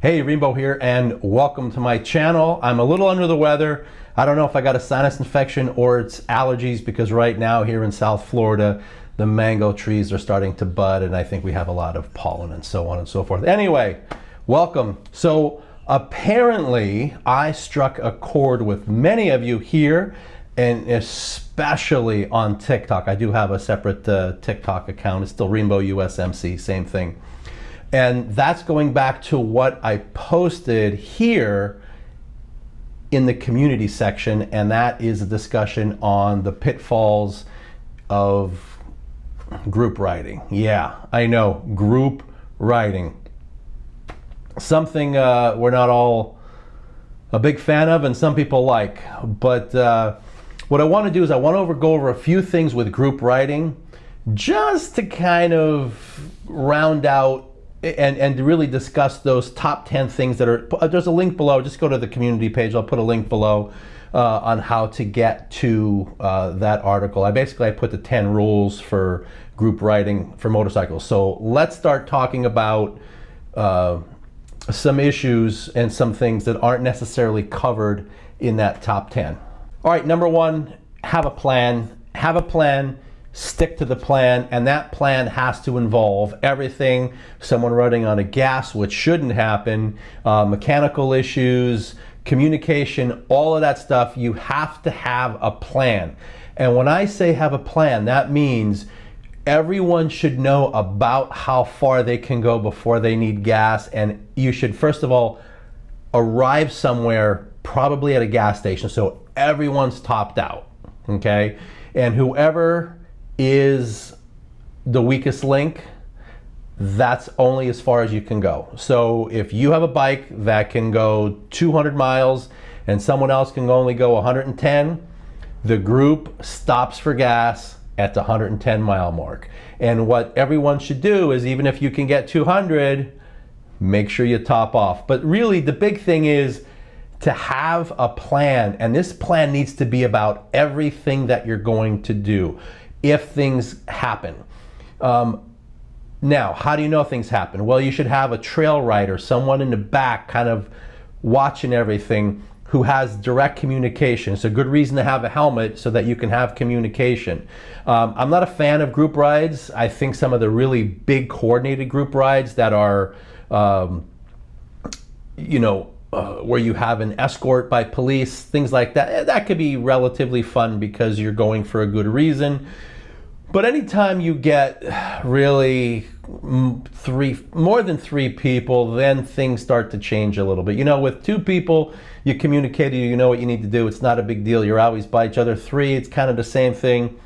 Hey, Rainbow here, and welcome to my channel. I'm a little under the weather. I don't know if I got a sinus infection or it's allergies, because right now here in South Florida, the mango trees are starting to bud, and I think we have a lot of pollen and so on and so forth. Anyway, welcome. So apparently I struck a chord with many of you here, and especially on TikTok. I do have a separate TikTok account. It's still Rainbow USMC, same thing. And that's going back to what I posted here in the community section, and that is a discussion on the pitfalls of group writing. Yeah, I know, group writing. Something we're not all a big fan of and some people like. But what I want to do is I want to go over a few things with group writing, just to kind of round out and to really discuss those top 10 things that are, there's a link below. Just go to the community page. I'll put a link below on how to get to that article. I put the 10 rules for group writing for motorcycles. So let's start talking about some issues and some things that aren't necessarily covered in that top 10. All right, number one, have a plan. Have a plan. Stick to the plan, and that plan has to involve everything. Someone running on a gas, which shouldn't happen, mechanical issues, communication, all of that stuff. You have to have a plan. And when I say have a plan, that means everyone should know about how far they can go before they need gas. And you should, first of all, arrive somewhere, probably at a gas station, so everyone's topped out, okay? And whoever is the weakest link, that's only as far as you can go. So if you have a bike that can go 200 miles and someone else can only go 110, the group stops for gas at the 110 mile mark. And what everyone should do is, even if you can get 200, make sure you top off. But really the big thing is to have a plan, and this plan needs to be about everything that you're going to do if things happen. Now, how do you know things happen? Well, you should have a trail rider, someone in the back kind of watching everything, who has direct communication. It's a good reason to have a helmet, so that you can have communication. I'm not a fan of group rides. I think some of the really big coordinated group rides that are, where you have an escort by police, things like that, that could be relatively fun because you're going for a good reason. But anytime you get really more than three people, then things start to change a little bit. You know, with two people, you communicate, you know what you need to do. It's not a big deal. You're always by each other. Three, it's kind of the same thing.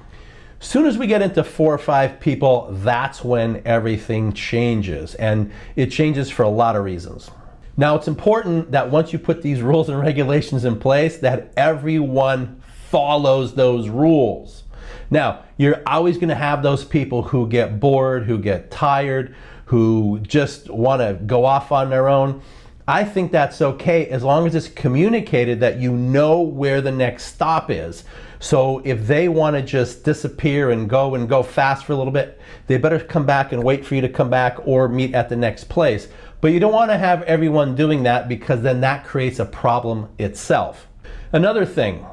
Soon as we get into 4 or 5 people, that's when everything changes. And it changes for a lot of reasons. Now, it's important that once you put these rules and regulations in place, that everyone follows those rules. Now, you're always going to have those people who get bored, who get tired, who just want to go off on their own. I think that's okay, as long as it's communicated that you know where the next stop is. So if they want to just disappear and go fast for a little bit, they better come back and wait for you to come back or meet at the next place. But you don't want to have everyone doing that, because then that creates a problem itself. Another thing,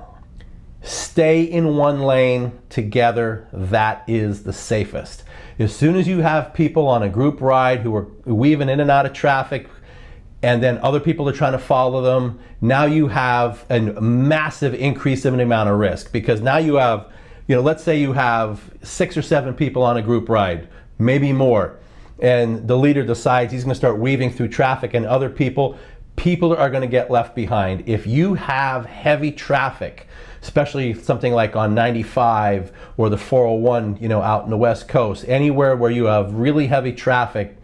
stay in one lane together. That is the safest. As soon as you have people on a group ride who are weaving in and out of traffic, and then other people are trying to follow them, now you have a massive increase in the amount of risk, because now you have, let's say you have 6 or 7 people on a group ride, maybe more, and the leader decides he's going to start weaving through traffic, and other people are going to get left behind. If you have heavy traffic, especially something like on 95 or the 401, out in the West Coast, anywhere where you have really heavy traffic,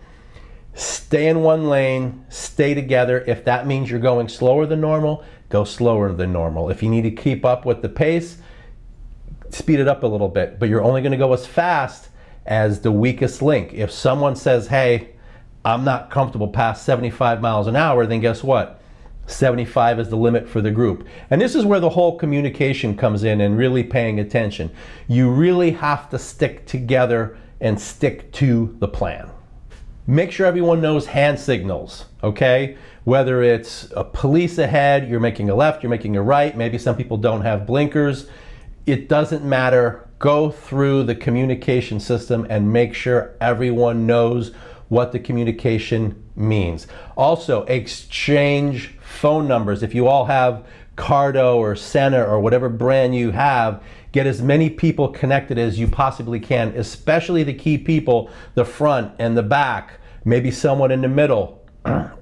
stay in one lane, stay together. If that means you're going slower than normal, go slower than normal. If you need to keep up with the pace, speed it up a little bit, but you're only going to go as fast as the weakest link. If someone says, hey, I'm not comfortable past 75 miles an hour, then guess what? 75 is the limit for the group. And this is where the whole communication comes in, and really paying attention. You really have to stick together and stick to the plan. Make sure everyone knows hand signals, okay? Whether it's a police ahead, you're making a left, you're making a right, maybe some people don't have blinkers. It doesn't matter. Go through the communication system and make sure everyone knows what the communication means. Also, exchange phone numbers. If you all have Cardo or Senna or whatever brand you have, get as many people connected as you possibly can, especially the key people, the front and the back, maybe someone in the middle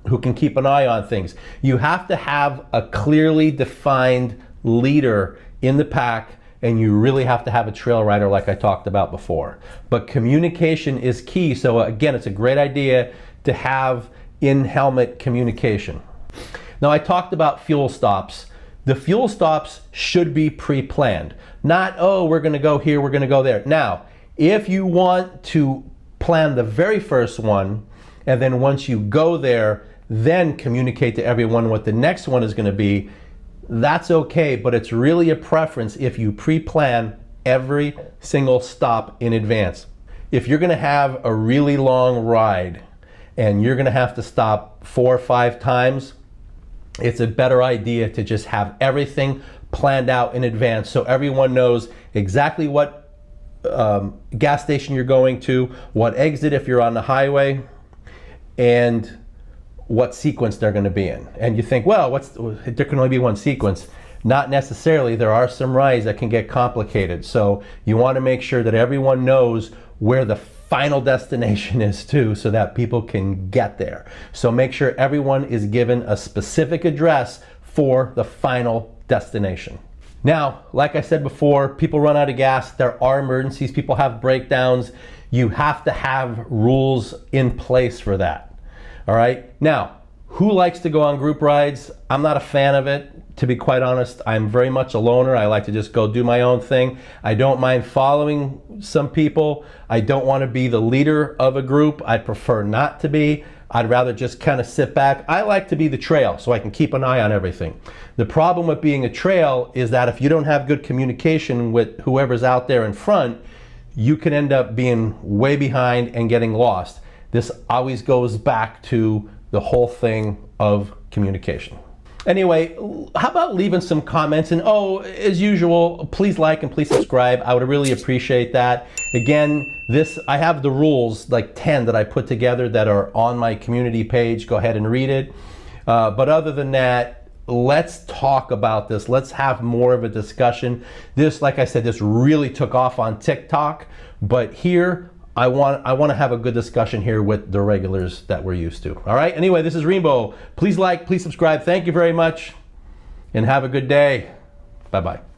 who can keep an eye on things. You have to have a clearly defined leader in the pack, and you really have to have a trail rider like I talked about before. But communication is key, so again, it's a great idea to have in-helmet communication. Now, I talked about fuel stops. The fuel stops should be pre-planned. Not, oh, we're gonna go here, we're gonna go there. Now, if you want to plan the very first one, and then once you go there, then communicate to everyone what the next one is gonna be, that's okay, but it's really a preference if you pre-plan every single stop in advance. If you're gonna have a really long ride and you're gonna have to stop 4 or 5 times, it's a better idea to just have everything planned out in advance so everyone knows exactly what gas station you're going to, what exit if you're on the highway, and what sequence they're going to be in. And you think, well, there can only be one sequence. Not necessarily. There are some rides that can get complicated. So you want to make sure that everyone knows where the final destination is too, so that people can get there. So make sure everyone is given a specific address for the final destination. Now, like I said before, people run out of gas. There are emergencies. People have breakdowns. You have to have rules in place for that. All right. Now, who likes to go on group rides? I'm not a fan of it. To be quite honest, I'm very much a loner. I like to just go do my own thing. I don't mind following some people. I don't want to be the leader of a group. I prefer not to be. I'd rather just kind of sit back. I like to be the trail so I can keep an eye on everything. The problem with being a trail is that if you don't have good communication with whoever's out there in front, you can end up being way behind and getting lost. This always goes back to the whole thing of communication. Anyway, how about leaving some comments? And as usual, please like and please subscribe. I would really appreciate that. Again, I have the rules, like 10 that I put together that are on my community page. Go ahead and read it. But other than that, let's talk about this. Let's have more of a discussion. This, like I said, this really took off on TikTok, but here, I want to have a good discussion here with the regulars that we're used to. All right. Anyway, this is Rainbow. Please like, please subscribe. Thank you very much, and have a good day. Bye-bye.